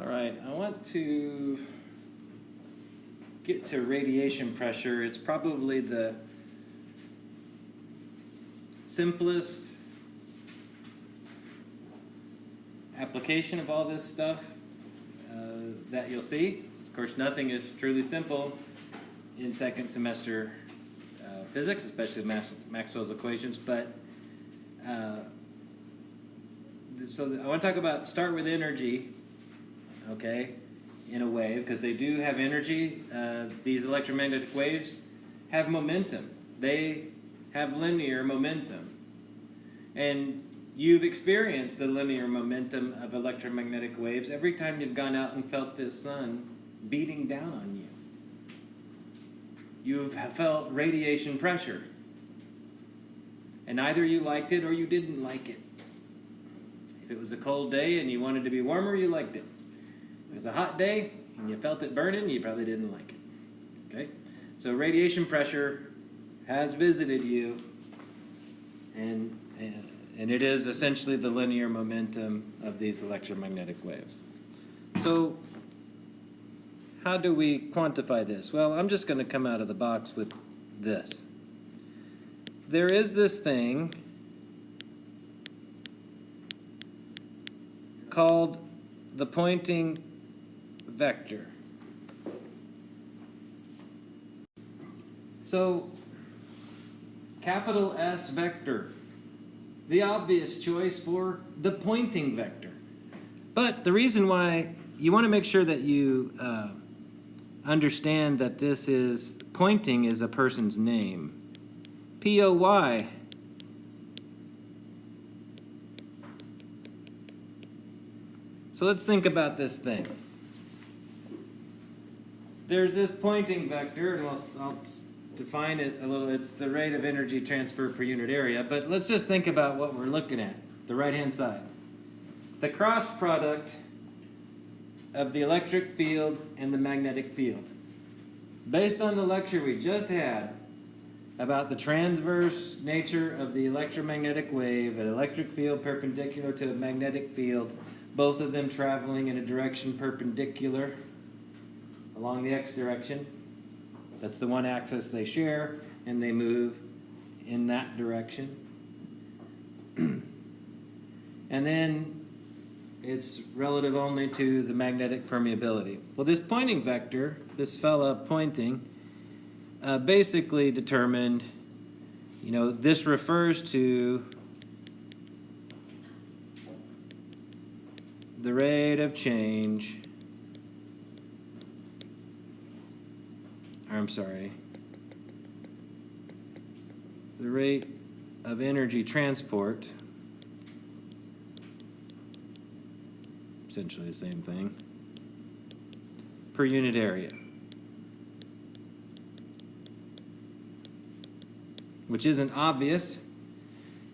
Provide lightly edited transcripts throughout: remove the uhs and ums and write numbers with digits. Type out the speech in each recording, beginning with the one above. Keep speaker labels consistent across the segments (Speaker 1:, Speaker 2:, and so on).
Speaker 1: All right, I want to get to radiation pressure. It's probably the simplest application of all this stuff that you'll see. Of course, nothing is truly simple in second semester physics, especially Maxwell's equations, but so I want to talk about, start with energy, okay, in a wave, because they do have energy. These electromagnetic waves have momentum. They have linear momentum. And you've experienced the linear momentum of electromagnetic waves every time you've gone out and felt the sun beating down on you. You've felt radiation pressure. And either you liked it or you didn't like it. If it was a cold day and you wanted to be warmer, you liked it. If it was a hot day and you felt it burning, you probably didn't like it. Okay? So radiation pressure has visited you, and it is essentially the linear momentum of these electromagnetic waves. So how do we quantify this? Well, I'm just going to come out of the box with this. There is this thing called the Poynting vector. So, capital S vector, the obvious choice for the Poynting vector. But the reason why you want to make sure that you understand that this is, Poynting is a person's name. POY. So let's think about this thing. There's this Poynting vector, and I'll define it a little. It's the rate of energy transfer per unit area, but let's just think about what we're looking at, the right-hand side. The cross product of the electric field and the magnetic field. Based on the lecture we just had about the transverse nature of the electromagnetic wave, an electric field perpendicular to a magnetic field, both of them traveling in a direction perpendicular along the x direction. That's the one axis they share, and they move in that direction. And then it's relative only to the magnetic permeability. Well, this Poynting vector, this fella Poynting, basically determined, this refers to the rate of change, the rate of energy transport, essentially the same thing, per unit area. Which isn't obvious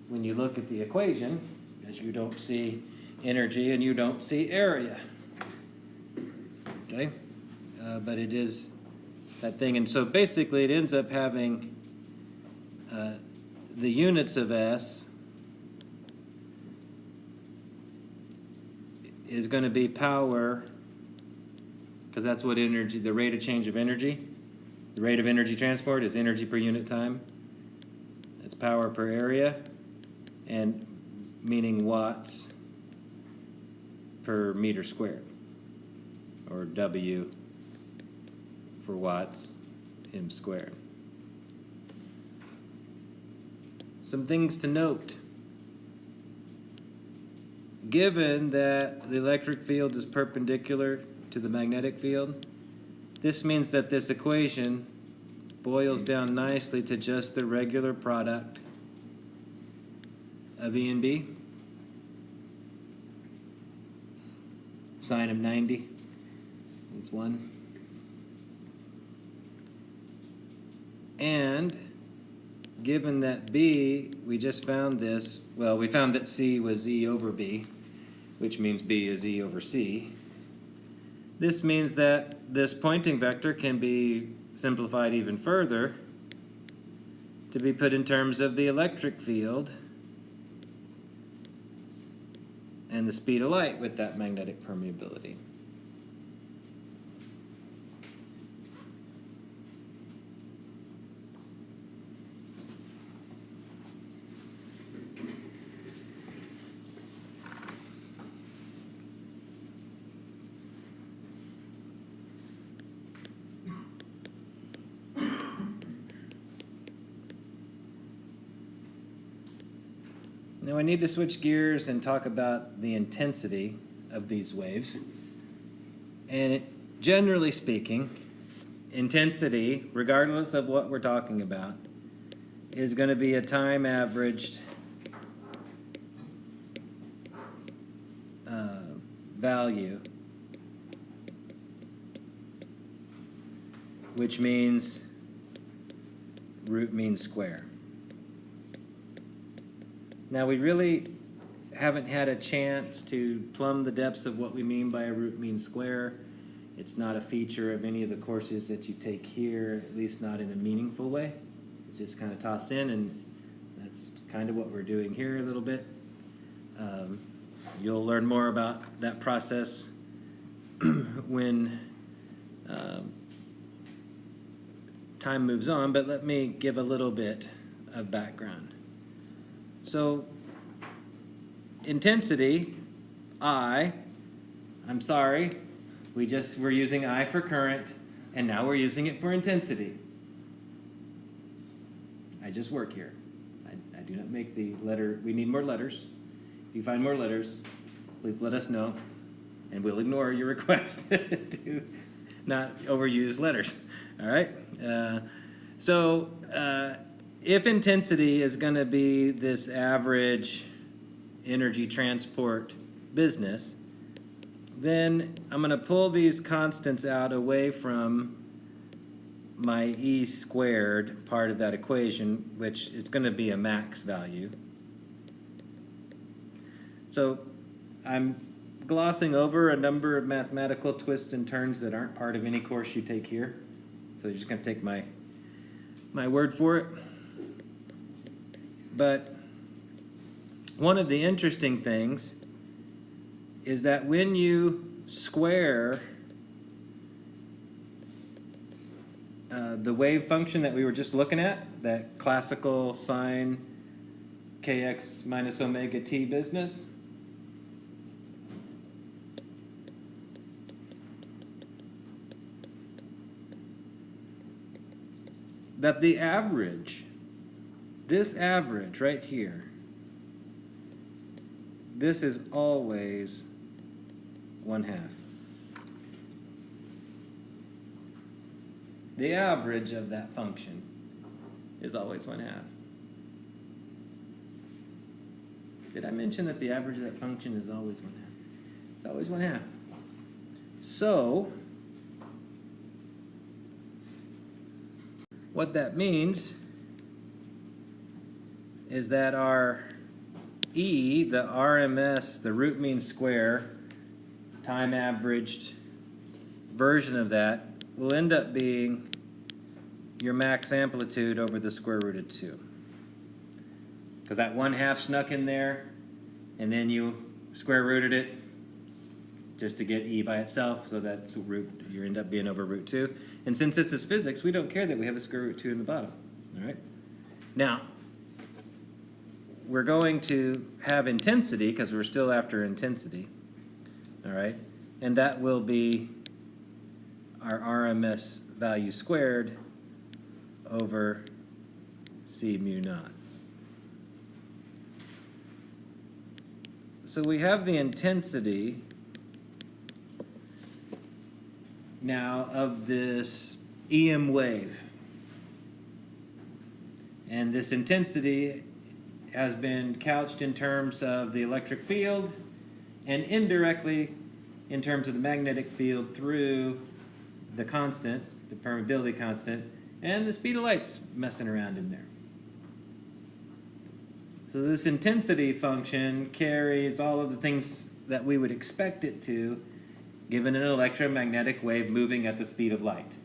Speaker 1: when you look at the equation, because you don't see energy and you don't see area. Okay? But it is that thing. And so basically it ends up having the units of S is going to be power, because that's what energy, the rate of change of energy. The rate of energy transport is energy per unit time. It's power per area, and meaning watts per meter squared, or W for watts, M squared. Some things to note. Given that the electric field is perpendicular to the magnetic field, this means that this equation boils down nicely to just the regular product of E and B. Sine of 90 is 1. And given that B, we just found this, well, we found that C was E over B, which means B is E over C. This means that this Poynting vector can be simplified even further to be put in terms of the electric field and the speed of light with that magnetic permeability. Now I need to switch gears and talk about the intensity of these waves. And generally speaking, intensity, regardless of what we're talking about, is going to be a time averaged value, which means root mean square. Now we really haven't had a chance to plumb the depths of what we mean by a root mean square. It's not a feature of any of the courses that you take here, at least not in a meaningful way. It's just kind of tossed in, and that's kind of what we're doing here a little bit. You'll learn more about that process when time moves on, but let me give a little bit of background. So, intensity, I'm sorry, we're using I for current, and now we're using it for intensity. I just work here. I do not make the letter, we need more letters. If you find more letters, please let us know, and we'll ignore your request to not overuse letters. All right? If intensity is going to be this average energy transport business, then I'm going to pull these constants out away from my E squared part of that equation, which is going to be a max value. So I'm glossing over a number of mathematical twists and turns that aren't part of any course you take here. So you're just going to take my word for it. But one of the interesting things is that when you square the wave function that we were just looking at, that classical sine kx minus omega t business, that the average, this average right here, this is always 1/2. The average of that function is always 1/2. Did I mention that the average of that function is always 1/2? It's always 1/2. So, what that means is that our E, the RMS, the root mean square, time averaged version of that, will end up being your max amplitude over the square root of 2. Because that 1/2 snuck in there, and then you square rooted it just to get E by itself, so that's you end up being over root 2. And since this is physics, we don't care that we have a square root 2 in the bottom. All right? Now, we're going to have intensity, because we're still after intensity. All right? And that will be our RMS value squared over C mu naught. So we have the intensity now of this EM wave. And this intensity has been couched in terms of the electric field and indirectly in terms of the magnetic field through the constant, the permeability constant, and the speed of light's messing around in there. So this intensity function carries all of the things that we would expect it to, given an electromagnetic wave moving at the speed of light.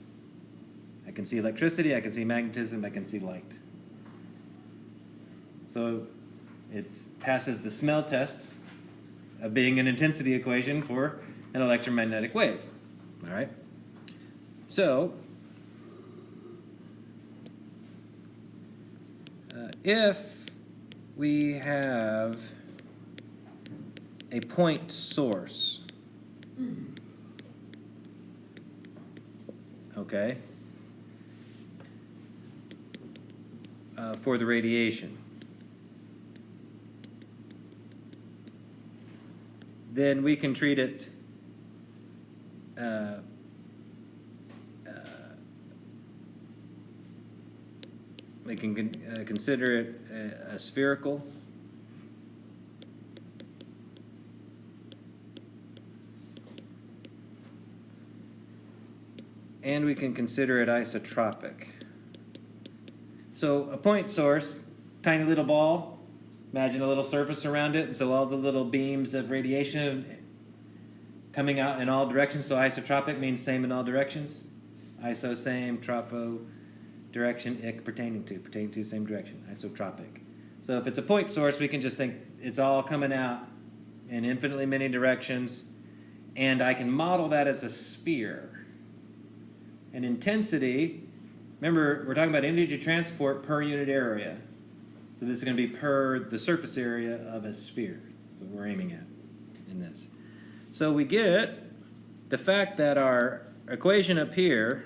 Speaker 1: I can see electricity, I can see magnetism, I can see light. So it passes the smell test of being an intensity equation for an electromagnetic wave. All right? So, if we have a point source, okay, for the radiation, then we can treat it we can consider it a spherical. And we can consider it isotropic. So a point source, tiny little ball, imagine a little surface around it, and so all the little beams of radiation coming out in all directions. So isotropic means same in all directions. Iso, same, tropo, direction, ik, pertaining to, same direction, isotropic. So if it's a point source, we can just think it's all coming out in infinitely many directions, and I can model that as a sphere. And intensity, remember, we're talking about energy transport per unit area. So this is going to be per the surface area of a sphere. That's what we're aiming at in this. So we get the fact that our equation up here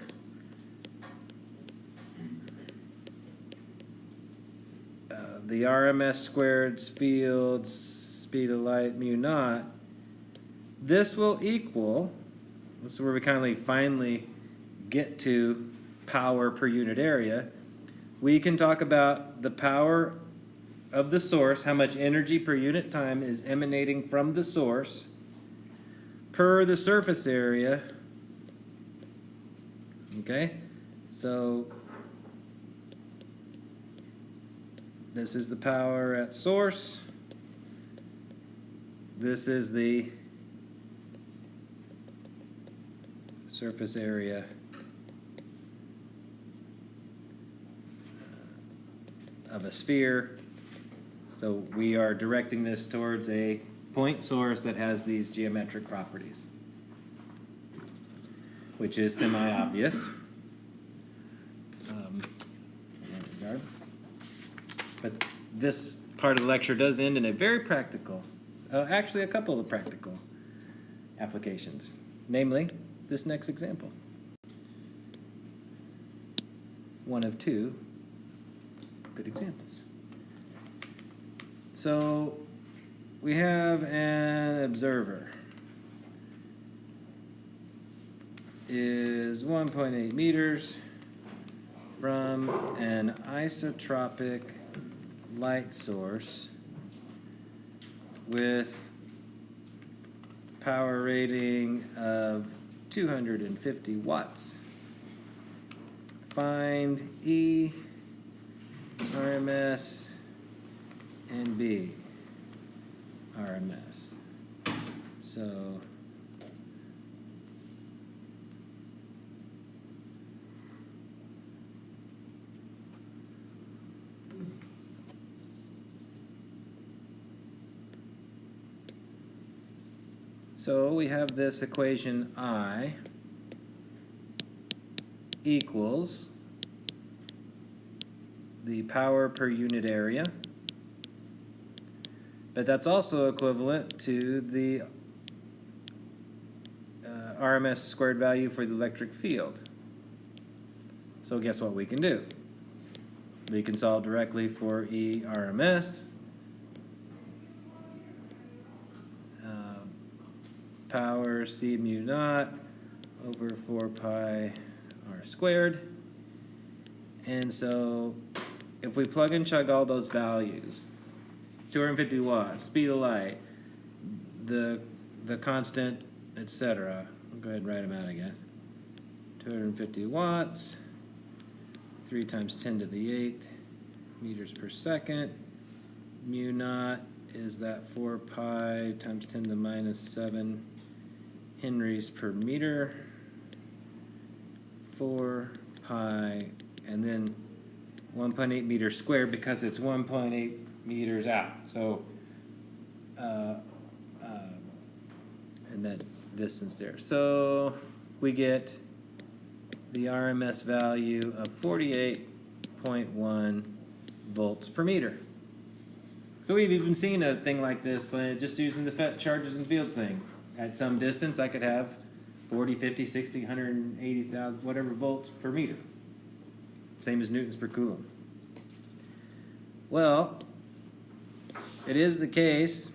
Speaker 1: the RMS squared field speed of light mu naught, this will equal, this is where we finally get to power per unit area. We can talk about the power of the source, how much energy per unit time is emanating from the source per the surface area. Okay, so this is the power at source. This is the surface area of a sphere. So we are directing this towards a point source that has these geometric properties, which is semi-obvious in that regard. But this part of the lecture does end in a very practical, actually a couple of practical applications, namely this next example. One of two good examples. So we have an observer is 1.8 meters from an isotropic light source with power rating of 250 watts. Find E, RMS, and B, RMS. So we have this equation I equals the power per unit area, but that's also equivalent to the RMS squared value for the electric field. So guess what we can do? We can solve directly for E RMS. Power C mu naught over 4 pi r squared. And so if we plug and chug all those values, 250 watts, speed of light, the constant, etc. I'll go ahead and write them out, I guess. 250 watts, 3 times 10 to the 8 meters per second. Mu naught is that 4 pi times 10 to the minus 7 henries per meter. 4 pi, and then 1.8 meters squared because it's 1.8 meters out. So, and that distance there. So we get the RMS value of 48.1 volts per meter. So we've even seen a thing like this, just using the charges and fields thing. At some distance, I could have 40, 50, 60, 180,000, whatever volts per meter. Same as newtons per coulomb. Well, it is the case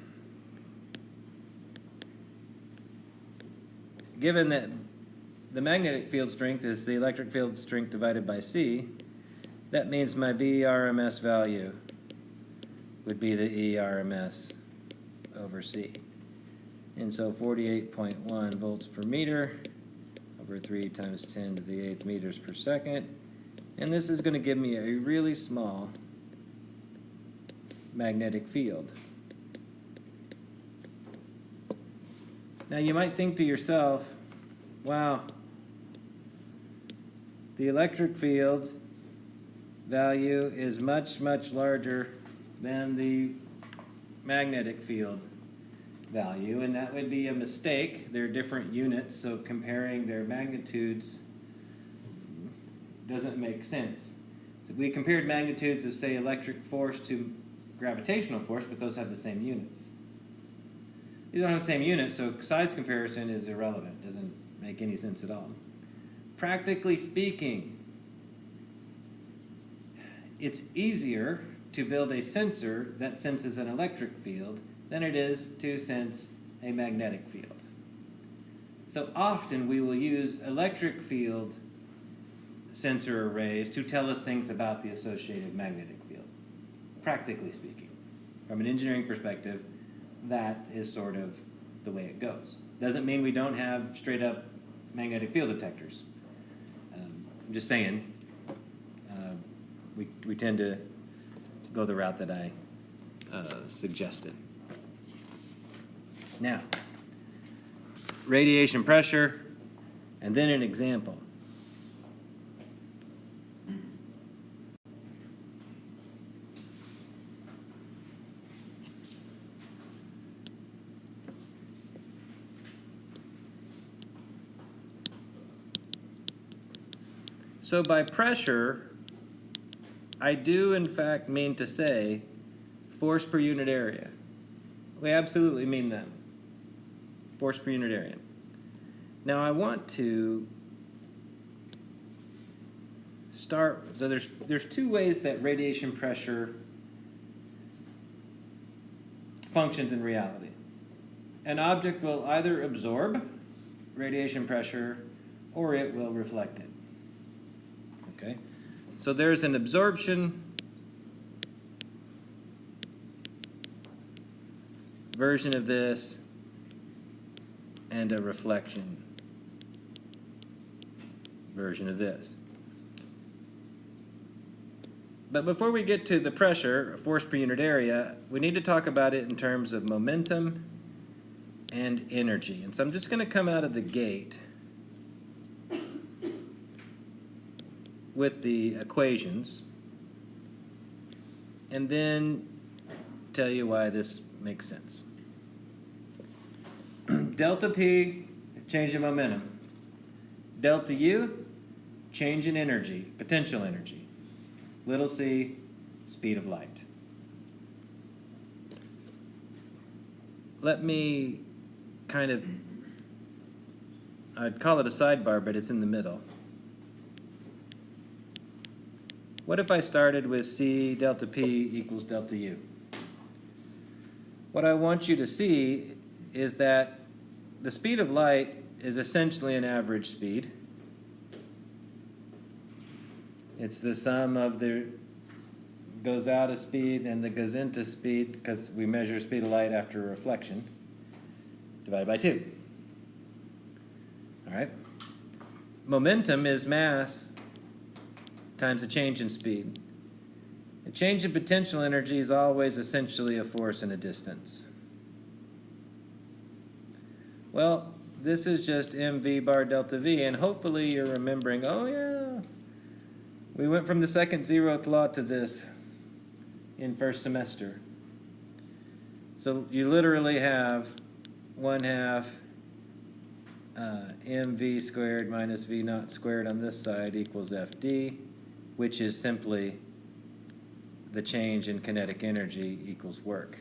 Speaker 1: given that the magnetic field strength is the electric field strength divided by C, that means my VRMS value would be the ERMS over C. And so 48.1 volts per meter over 3 times 10 to the 8th meters per second. And this is going to give me a really small magnetic field. Now you might think to yourself, wow, the electric field value is much, much larger than the magnetic field value, and that would be a mistake. They're different units, so comparing their magnitudes doesn't make sense. So we compared magnitudes of, say, electric force to gravitational force, but those have the same units. These don't have the same units, so size comparison is irrelevant. Doesn't make any sense at all. Practically speaking, it's easier to build a sensor that senses an electric field than it is to sense a magnetic field. So often we will use electric field sensor arrays to tell us things about the associated magnetic field, practically speaking. From an engineering perspective, that is sort of the way it goes. Doesn't mean we don't have straight up magnetic field detectors. I'm just saying, we tend to go the route that I suggested. Now, radiation pressure, and then an example. So by pressure, I do in fact mean to say force per unit area. We absolutely mean that. Force per unit area. Now I want to start, so there's two ways that radiation pressure functions in reality. An object will either absorb radiation pressure or it will reflect it. Okay? So there's an absorption version of this and a reflection version of this. But before we get to the pressure, force per unit area, we need to talk about it in terms of momentum and energy. And so I'm just going to come out of the gate with the equations and then tell you why this makes sense. Delta P, change in momentum. Delta U, change in energy, potential energy. Little c, speed of light. Let me kind of, I'd call it a sidebar, but it's in the middle. What if I started with C delta P equals delta U? What I want you to see is that the speed of light is essentially an average speed. It's the sum of the goes out of speed and the goes into speed, because we measure speed of light after reflection, divided by 2. All right? Momentum is mass times a change in speed. A change in potential energy is always essentially a force in a distance. Well, this is just mv bar delta v, and hopefully you're remembering, oh yeah, we went from the second zeroth law to this in first semester. So you literally have 1/2 mv squared minus v naught squared on this side equals fd, which is simply the change in kinetic energy equals work.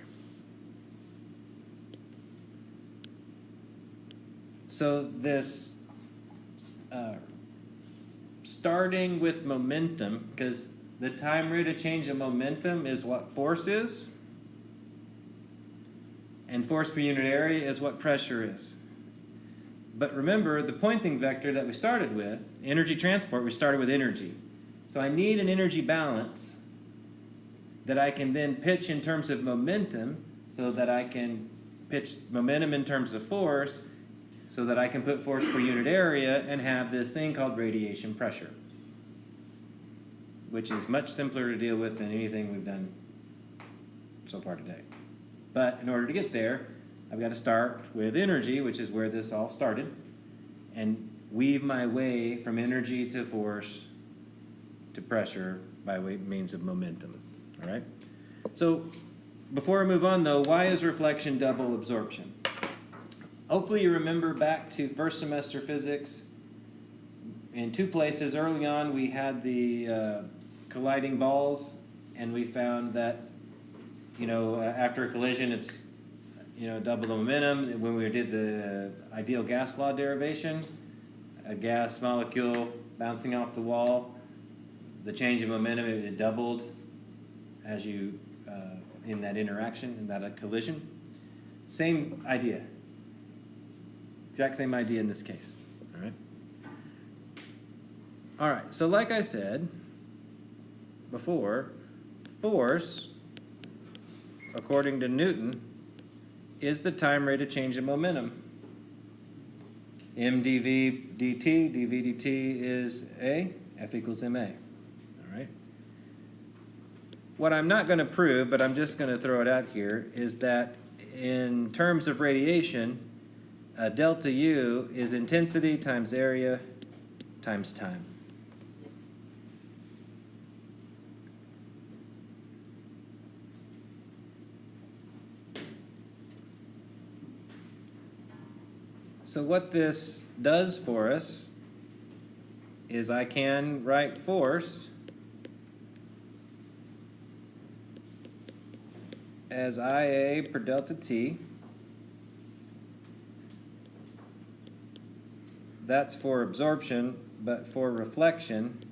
Speaker 1: So this starting with momentum, because the time rate of change of momentum is what force is, and force per unit area is what pressure is. But remember, the Poynting vector that we started with, energy transport, we started with energy. So I need an energy balance that I can then pitch in terms of momentum, so that I can pitch momentum in terms of force, so that I can put force per unit area and have this thing called radiation pressure, which is much simpler to deal with than anything we've done so far today. But in order to get there, I've got to start with energy, which is where this all started, and weave my way from energy to force to pressure by means of momentum. All right? So before I move on, though, why is reflection double absorption? Hopefully you remember back to first semester physics. In two places early on, we had the colliding balls, and we found that, after a collision, it's, double the momentum. When we did the ideal gas law derivation, a gas molecule bouncing off the wall, the change in momentum, it doubled as you, in that interaction, in that collision. Same idea. Exact same idea in this case. All right. All right, so like I said before, force, according to Newton, is the time rate of change in momentum. M dv dt, dv dt is A, F equals ma. All right. What I'm not going to prove, but I'm just going to throw it out here, is that in terms of radiation, delta U is intensity times area times time. So what this does for us is I can write force as IA per delta T. That's for absorption, but for reflection,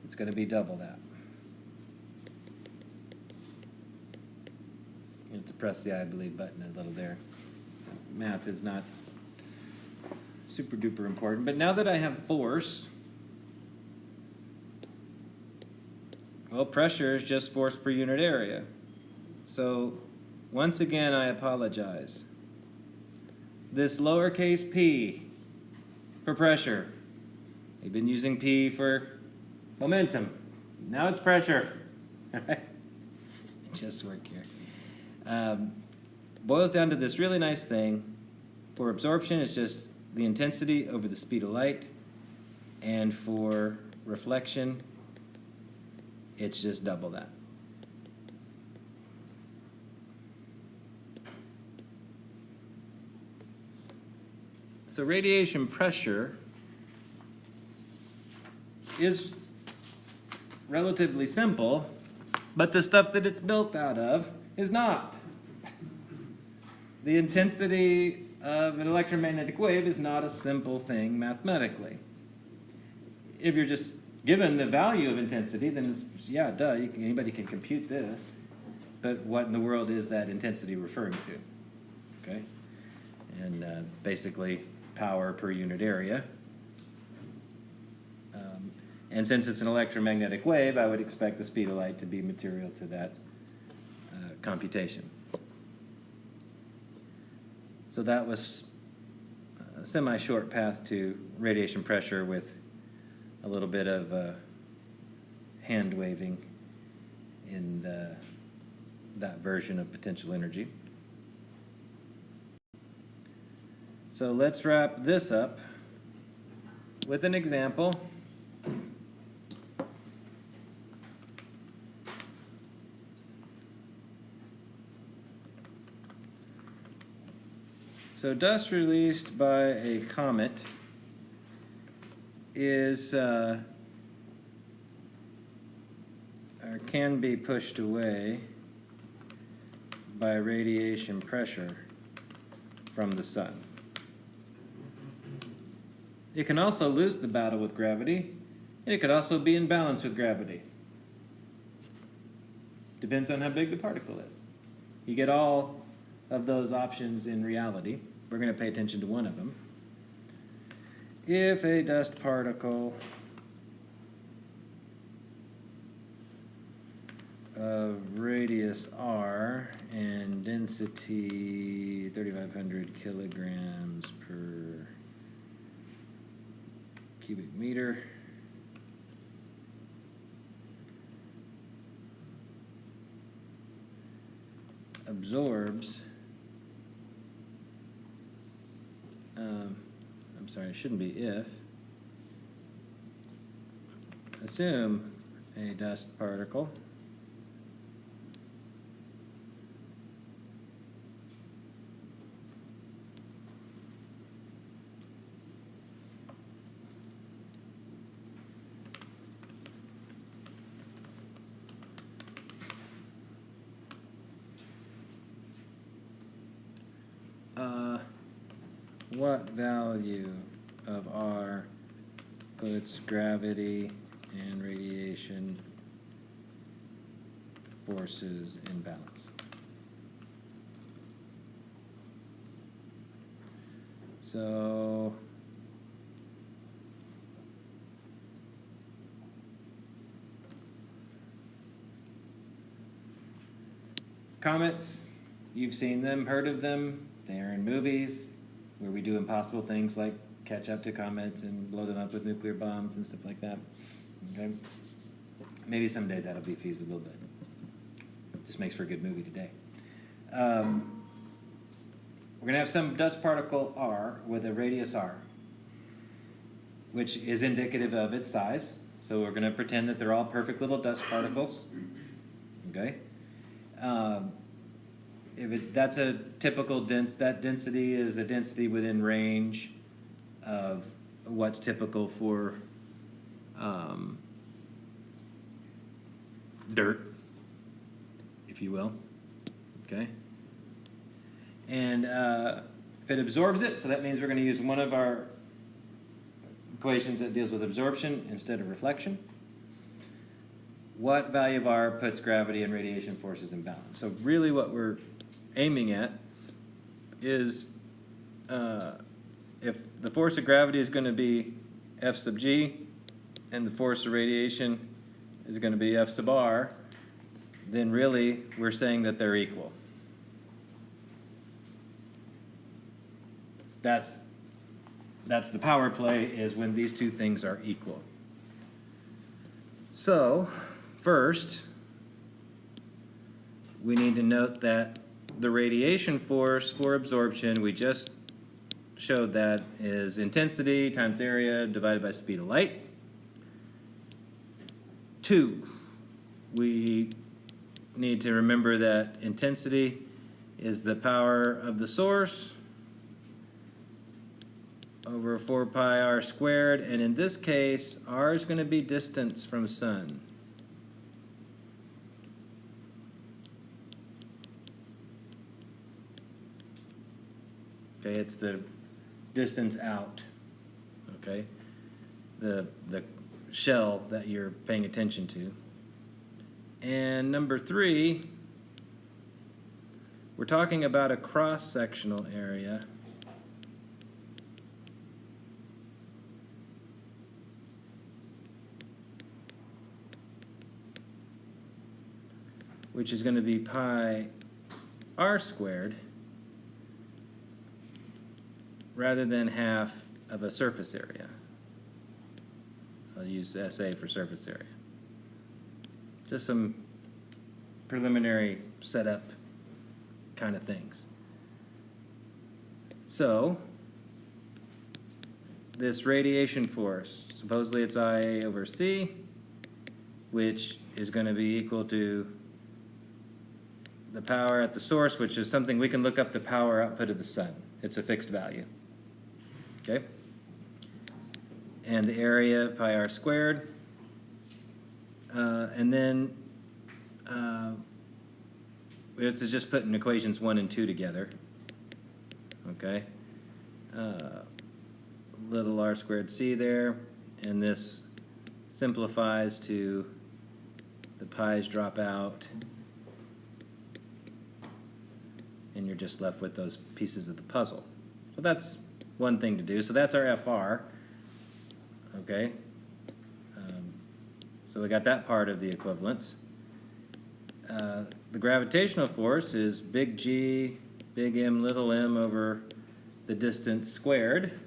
Speaker 1: it's going to be double that. You have to press the I believe button a little there. Math is not super duper important, but now that I have force, well, pressure is just force per unit area. So once again, I apologize. This lowercase p for pressure. We've been using p for momentum. Now it's pressure. Just work here. Boils down to this really nice thing. For absorption, it's just the intensity over the speed of light. And for reflection, it's just double that. So radiation pressure is relatively simple, but the stuff that it's built out of is not. The intensity of an electromagnetic wave is not a simple thing mathematically. If you're just given the value of intensity, then it's, yeah, duh, anybody can compute this. But what in the world is that intensity referring to? Okay? And basically, power per unit area. And since it's an electromagnetic wave, I would expect the speed of light to be material to that computation. So that was a semi-short path to radiation pressure with a little bit of hand waving in that version of potential energy. So let's wrap this up with an example. So dust released by a comet is or can be pushed away by radiation pressure from the sun. It can also lose the battle with gravity, and it could also be in balance with gravity. Depends on how big the particle is. You get all of those options in reality. We're going to pay attention to one of them. If a dust particle of radius r and density 3,500 kilograms per cubic meter absorbs, I'm sorry, it shouldn't be if, assume a dust particle what value of R puts gravity and radiation forces in balance? So comets, you've seen them, heard of them. They're in movies where we do impossible things like catch up to comets and blow them up with nuclear bombs and stuff like that. Okay? Maybe someday that'll be feasible, but it just makes for a good movie today. We're going to have some dust particle R with a radius r, which is indicative of its size. So we're going to pretend that they're all perfect little dust particles. Okay? That's a typical that density is a density within range of what's typical for dirt, if you will. Okay? And if it absorbs it, so that means we're going to use one of our equations that deals with absorption instead of reflection. What value of R puts gravity and radiation forces in balance? So really what we're aiming at is if the force of gravity is going to be F sub g and the force of radiation is going to be F sub r, then really we're saying that they're equal. That's the power play, is when these two things are equal. So first, we need to note that the radiation force for absorption, we just showed that, is intensity times area divided by speed of light. 2, we need to remember that intensity is the power of the source over 4 pi r squared, and in this case, r is going to be distance from sun. Okay, it's the distance out, okay? The shell that you're paying attention to. And number 3, we're talking about a cross-sectional area which is going to be pi r squared rather than half of a surface area. I'll use SA for surface area. Just some preliminary setup kind of things. So this radiation force, supposedly it's IA over C, which is going to be equal to the power at the source, which is something we can look up, the power output of the sun. It's a fixed value. Okay? And the area, pi r squared. And then it's just putting equations 1 and 2 together. Okay? Little r squared c there. And this simplifies to the pi's drop out. and you're just left with those pieces of the puzzle. So that's one thing to do. So that's our FR. Okay. So we got that part of the equivalence. The gravitational force is big G, big M, little m over the distance squared.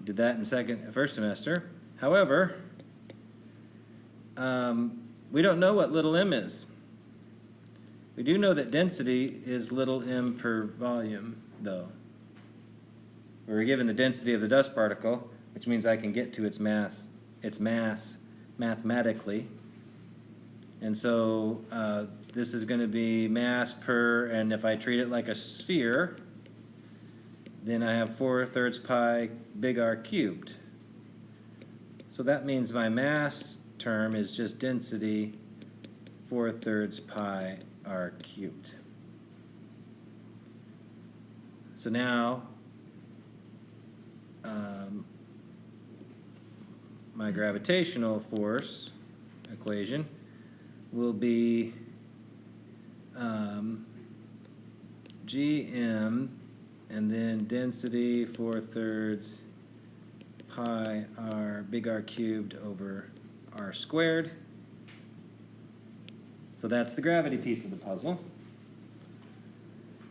Speaker 1: Did that in first semester. However, we don't know what little m is. We do know that density is little m per volume, though. We're given the density of the dust particle, which means I can get to its mass mathematically. And so this is going to be mass per, and if I treat it like a sphere, then I have 4/3 pi big R cubed. So that means my mass term is just density 4/3 pi R cubed. So now my gravitational force equation will be Gm and then density 4/3 pi R big R cubed over R squared. So that's the gravity piece of the puzzle,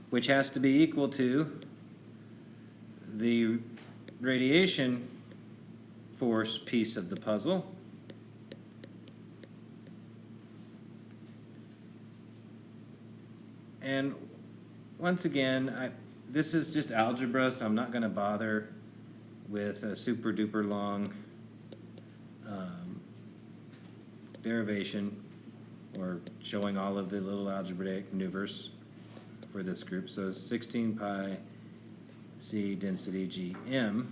Speaker 1: which has to be equal to the radiation force piece of the puzzle. And once again, this is just algebra, so I'm not going to bother with a super duper long derivation or showing all of the little algebraic maneuvers for this group. So 16 pi C density Gm.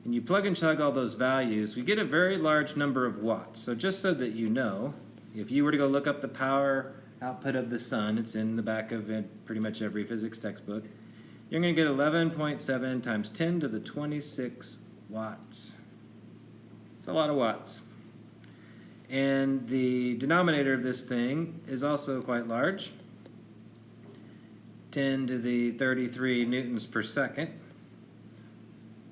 Speaker 1: And you plug and chug all those values, we get a very large number of watts. So just so that you know, if you were to go look up the power output of the sun, it's in the back of pretty much every physics textbook, you're going to get 11.7 times 10 to the 26 watts. It's a lot of watts. And the denominator of this thing is also quite large, 10 to the 33 newtons per second.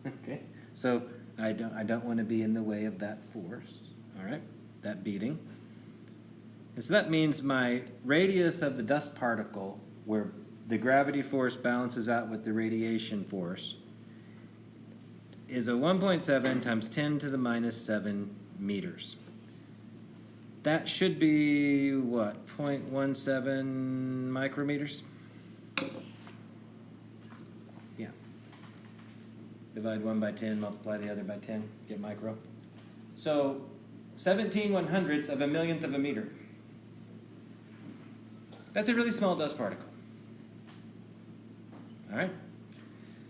Speaker 1: Okay, so I don't want to be in the way of that force, all right, that beating. And so that means my radius of the dust particle, where the gravity force balances out with the radiation force, is a 1.7 times 10 to the minus 7 meters. That should be, what, 0.17 micrometers? Yeah. Divide one by 10, multiply the other by 10, get micro. So 17/100ths of a millionth of a meter. That's a really small dust particle. All right?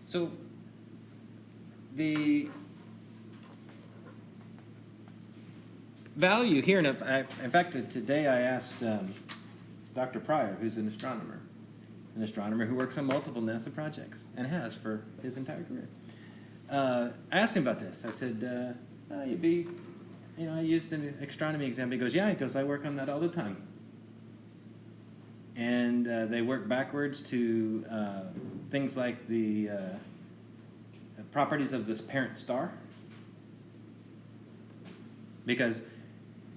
Speaker 1: So the value here, and in fact, today I asked Dr. Pryor, who's an astronomer who works on multiple NASA projects, and has for his entire career. I asked him about this. I said, I used an astronomy exam. He goes, yeah, he goes, I work on that all the time. And they work backwards to things like the properties of this parent star. Because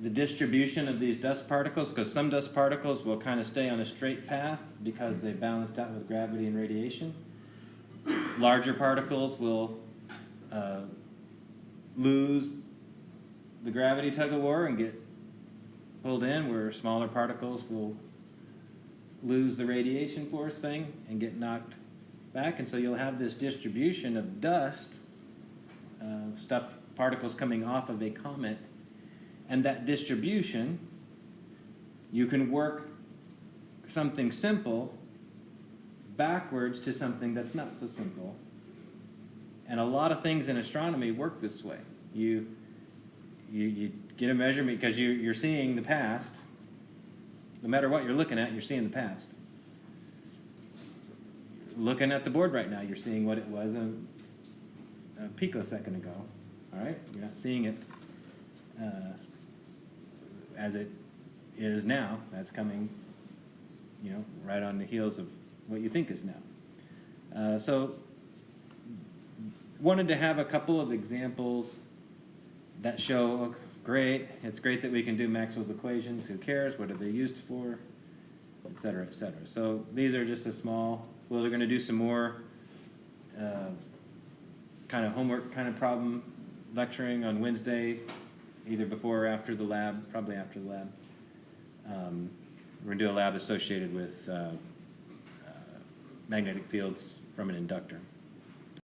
Speaker 1: the distribution of these dust particles, because some dust particles will kind of stay on a straight path because they balanced out with gravity and radiation. Larger particles will lose the gravity tug-of-war and get pulled in, where smaller particles will lose the radiation force thing and get knocked back. And so you'll have this distribution of dust, particles coming off of a comet. And that distribution, you can work something simple backwards to something that's not so simple. And a lot of things in astronomy work this way. You get a measurement because you're seeing the past. No matter what you're looking at, you're seeing the past. Looking at the board right now, you're seeing what it was a picosecond ago. All right? You're not seeing it as it is now. That's coming you know, right on the heels of what you think is now. So wanted to have a couple of examples that show, oh, great, it's great that we can do Maxwell's equations, who cares, what are they used for, et cetera, et cetera. So these are just a small, well, we're going to do some more kind of homework kind of problem lecturing on Wednesday, either before or after the lab, probably after the lab. We're going to do a lab associated with magnetic fields from an inductor.